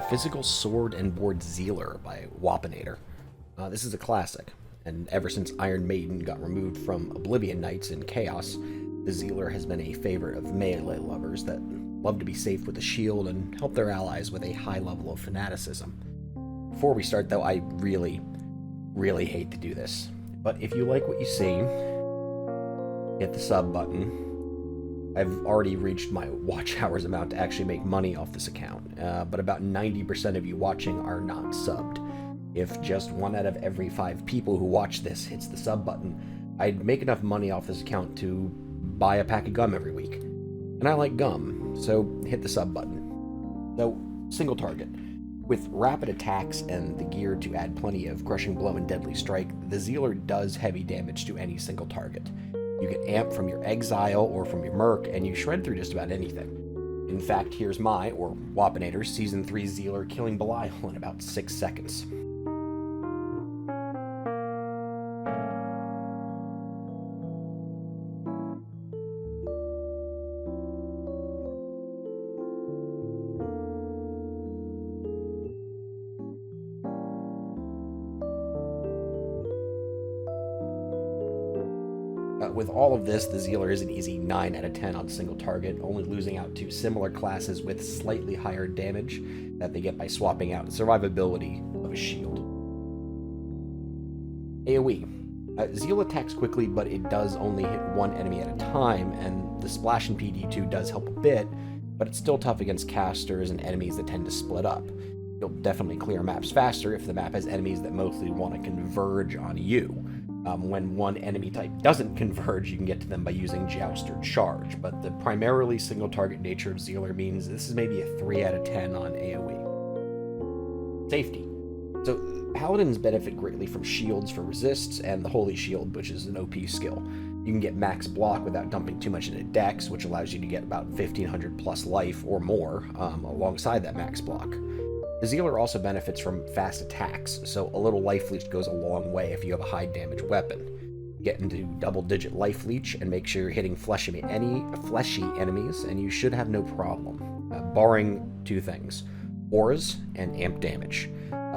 Physical Sword and Board Zealer by Wapinator. This is a classic, and ever since Iron Maiden got removed from Oblivion Knights in Chaos, the Zealer has been a favorite of melee lovers that love to be safe with a shield and help their allies with a high level of fanaticism. Before we start though, I really hate to do this, but if you like what you see, hit the sub button. I've already reached my watch hours amount to actually make money off this account, but about 90% of you watching are not subbed. If just 1 out of every 5 people who watch this hits the sub button, I'd make enough money off this account to buy a pack of gum every week. And I like gum, so hit the sub button. So, single target. With rapid attacks and the gear to add plenty of crushing blow and deadly strike, the Zealer does heavy damage to any single target. You get amp from your exile or from your merc, and you shred through just about anything. In fact, here's my, or Wapinator's, Season 3 Zealer killing Belial in about 6 seconds. With all of this, the Zealer is an easy 9 out of 10 on single target, only losing out to similar classes with slightly higher damage that they get by swapping out survivability of a shield. AoE. Zeal attacks quickly, but it does only hit 1 enemy at a time, and the splash in PD2 does help a bit, but it's still tough against casters and enemies that tend to split up. You'll definitely clear maps faster if the map has enemies that mostly want to converge on you. When one enemy type doesn't converge, you can get to them by using Joust or Charge, but the primarily single target nature of Zealer means this is maybe a 3 out of 10 on AoE. Safety. So, Paladins benefit greatly from shields for resists, and the Holy Shield, which is an OP skill. You can get max block without dumping too much into Dex, which allows you to get about 1500 plus life or more alongside that max block. The Zealer also benefits from fast attacks, so a little life leech goes a long way if you have a high damage weapon. Get into double-digit life leech and make sure you're hitting fleshy enemies, and you should have no problem, barring 2 things: auras and amp damage.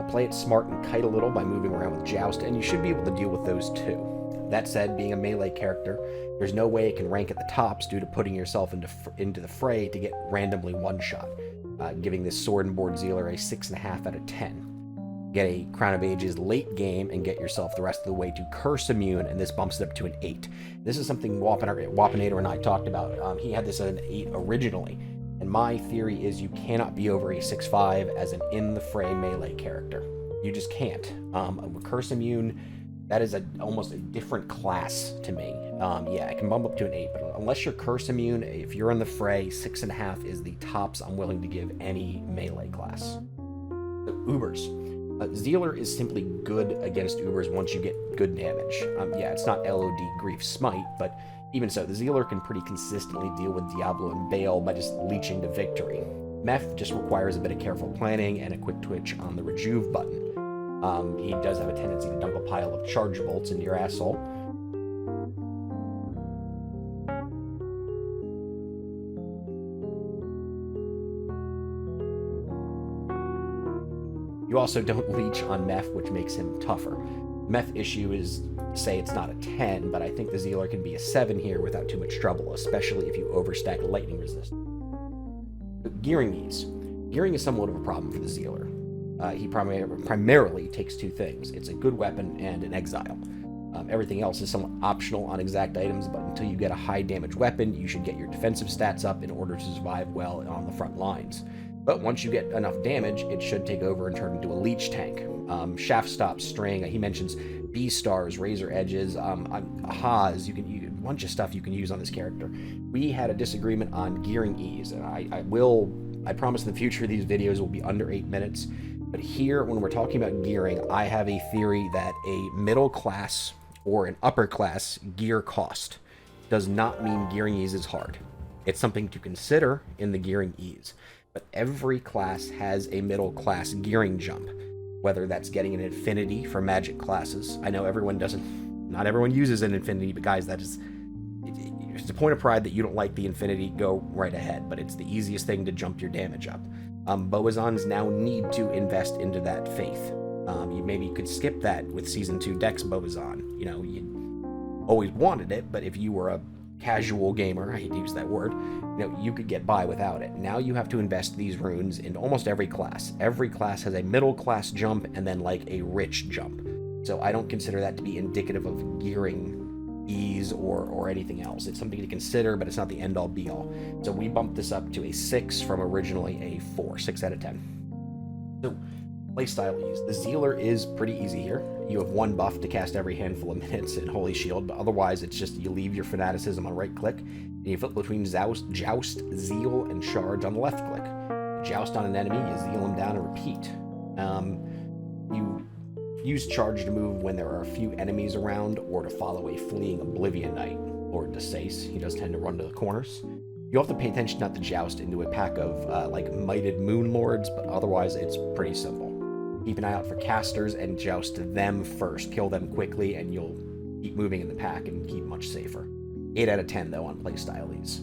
Play it smart and kite a little by moving around with Joust, and you should be able to deal with those too. That said, being a melee character, there's no way it can rank at the tops due to putting yourself into the fray to get randomly one-shot. Giving this Sword and Board Zealer a 6.5 out of 10. Get a Crown of Ages late game and get yourself the rest of the way to Curse Immune, and this bumps it up to an 8. This is something Wapinator and I talked about. He had this at an 8 originally, and my theory is you cannot be over a 6.5 as an in-the-fray melee character. You just can't. With Curse Immune, that is almost a different class to me. Yeah, it can bump up to an 8, but unless you're Curse Immune, if you're in the fray, 6.5 is the tops I'm willing to give any melee class. So, Ubers. Zealer is simply good against Ubers once you get good damage. Yeah, it's not LOD Grief Smite, but even so, the Zealer can pretty consistently deal with Diablo and Bale by just leeching to victory. Meph just requires a bit of careful planning and a quick twitch on the Rejuve button. He does have a tendency to dump a pile of charge bolts into your asshole. You also don't leech on Meph, which makes him tougher. Meph issue is, say it's not a 10, but I think the Zealer can be a 7 here without too much trouble, especially if you overstack lightning resistance. Gearing Ease. Gearing is somewhat of a problem for the Zealer. He primarily takes 2 things. It's a good weapon and an exile. Everything else is somewhat optional on exact items, but until you get a high damage weapon, you should get your defensive stats up in order to survive well on the front lines. But once you get enough damage, it should take over and turn into a leech tank. Shaft stop, string, he mentions B-stars, razor edges, ahas, a bunch of stuff you can use on this character. We had a disagreement on Gearing Ease, and I promise in the future these videos will be under 8 minutes. But here, when we're talking about gearing, I have a theory that a middle class or an upper class gear cost does not mean Gearing Ease is hard. It's something to consider in the Gearing Ease. But every class has a middle class gearing jump, whether that's getting an infinity for magic classes. I know not everyone uses an infinity, but guys, it's a point of pride that you don't like the infinity, go right ahead, but it's the easiest thing to jump your damage up. Boazons now need to invest into that faith. You maybe could skip that with Season 2 Dex Boazon. You know, you always wanted it, but if you were a casual gamer, I hate to use that word, you know, you could get by without it. Now you have to invest these runes in almost every class. Every class has a middle class jump and then like a rich jump. So I don't consider that to be indicative of gearing ease or anything else. It's something to consider, but it's not the end all be all. So we bumped this up to a 6 from originally a 4, 6 out of 10. So Playstyle Ease. The Zealer is pretty easy here. You have one buff to cast every handful of minutes in Holy Shield, but otherwise it's just you leave your fanaticism on right click, and you flip between Joust, Zeal, and Charge on the left click. Joust on an enemy, you Zeal him down and repeat. You use Charge to move when there are a few enemies around, or to follow a fleeing Oblivion Knight, Lord Desace. He does tend to run to the corners. You have to pay attention not to joust into a pack of like Mighted Moon Lords, but otherwise it's pretty simple. Keep an eye out for casters and joust them first. Kill them quickly and you'll keep moving in the pack and keep much safer. 8 out of 10 though on Playstyle Ease.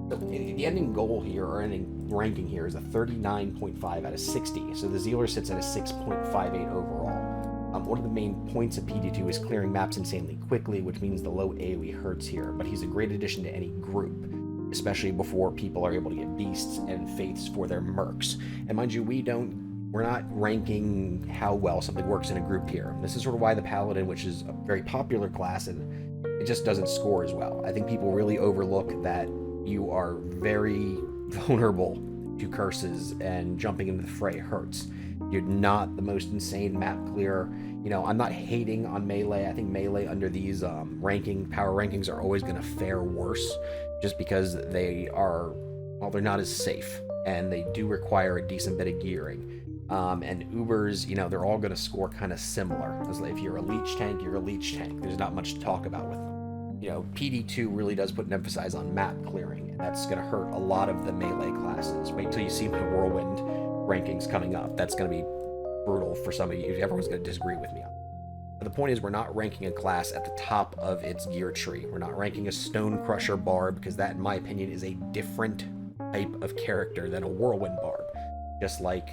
So the ending goal here, or ending ranking here, is a 39.5 out of 60. So the Zealer sits at a 6.58 overall. One of the main points of PD2 is clearing maps insanely quickly, which means the low AoE hurts here, but he's a great addition to any group, especially before people are able to get beasts and faiths for their mercs. And mind you, we're not ranking how well something works in a group here. This is sort of why the Paladin, which is a very popular class, and it just doesn't score as well. I think people really overlook that you are very vulnerable to curses, and jumping into the fray hurts. You're not the most insane map clearer. You know, I'm not hating on melee. I think melee under these power rankings are always going to fare worse, just because they are, well, they're not as safe, and they do require a decent bit of gearing. And Ubers, you know, they're all going to score kind of similar. If you're a leech tank, you're a leech tank. There's not much to talk about with them. You know, PD2 really does put an emphasis on map clearing, and that's going to hurt a lot of the melee classes. Wait till you see my Whirlwind rankings coming up. That's going to be brutal for some of you. Everyone's going to disagree with me on it. But the point is, we're not ranking a class at the top of its gear tree. We're not ranking a Stone Crusher Barb, because that, in my opinion, is a different type of character than a Whirlwind Barb. Just like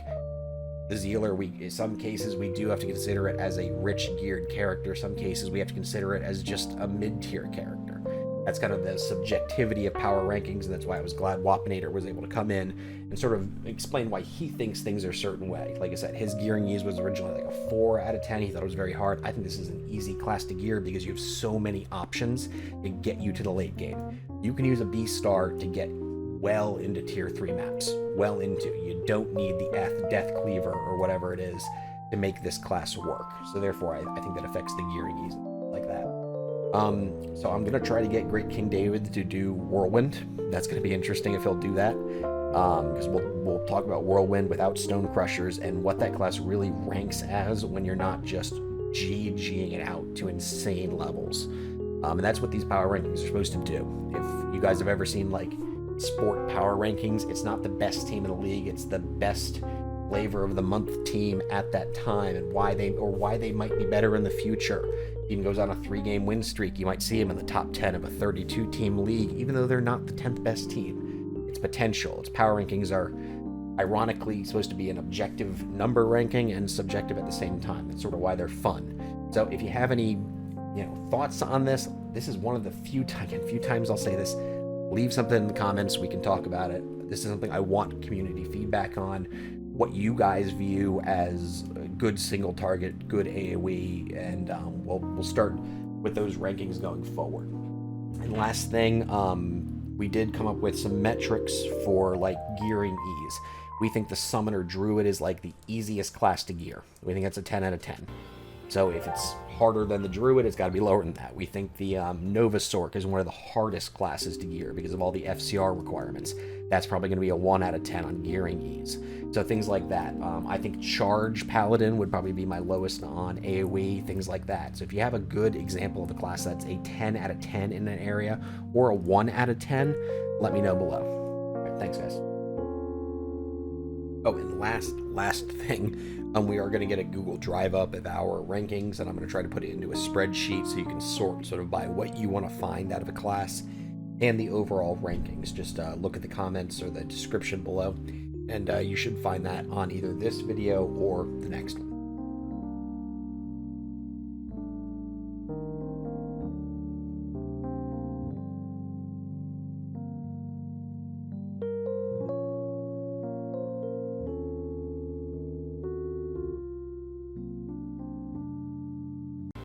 the Zealer, in some cases we do have to consider it as a rich geared character. Some cases we have to consider it as just a mid-tier character. That's kind of the subjectivity of power rankings, and that's why I was glad Wapinator was able to come in and sort of explain why he thinks things are a certain way. Like I said, his gearing ease was originally like a 4 out of 10. He thought it was very hard. I think this is an easy class to gear because you have so many options to get you to the late game. You can use a B-Star to get well into tier 3 maps. Well into. You don't need the Death Cleaver or whatever it is to make this class work. So therefore, I think that affects the gearing ease like that. So I'm going to try to get Great King David to do Whirlwind. That's going to be interesting if he'll do that. Because we'll talk about Whirlwind without Stone Crushers and what that class really ranks as when you're not just GGing it out to insane levels. And that's what these power rankings are supposed to do. If you guys have ever seen like sport power rankings, it's not the best team in the league, it's the best flavor of the month team at that time, and why they might be better in the future. Team goes on a 3-game win streak, you might see them in the top 10 of a 32-team league, even though they're not the 10th best team. It's potential. Its power rankings are ironically supposed to be an objective number ranking and subjective at the same time. That's sort of why they're fun. So if you have any thoughts on this, this is one of the few times I'll say this. Leave something in the comments, we can talk about it. This is something I want community feedback on, what you guys view as a good single target, good AoE, and we'll start with those rankings going forward. And last thing, we did come up with some metrics for like gearing ease. We think the Summoner Druid is like the easiest class to gear. We think that's a 10 out of 10. So if it's harder than the Druid, it's got to be lower than that. We think the Nova Sork is one of the hardest classes to gear because of all the FCR requirements. That's probably going to be a 1 out of 10 on gearing ease. So things like that. I think Charge Paladin would probably be my lowest on AoE, things like that. So if you have a good example of a class that's a 10 out of 10 in an area, or a 1 out of 10, let me know below. All right, thanks, guys. Oh, and last thing, we are going to get a Google Drive up of our rankings, and I'm going to try to put it into a spreadsheet so you can sort of by what you want to find out of a class and the overall rankings. Just look at the comments or the description below, And you should find that on either this video or the next one.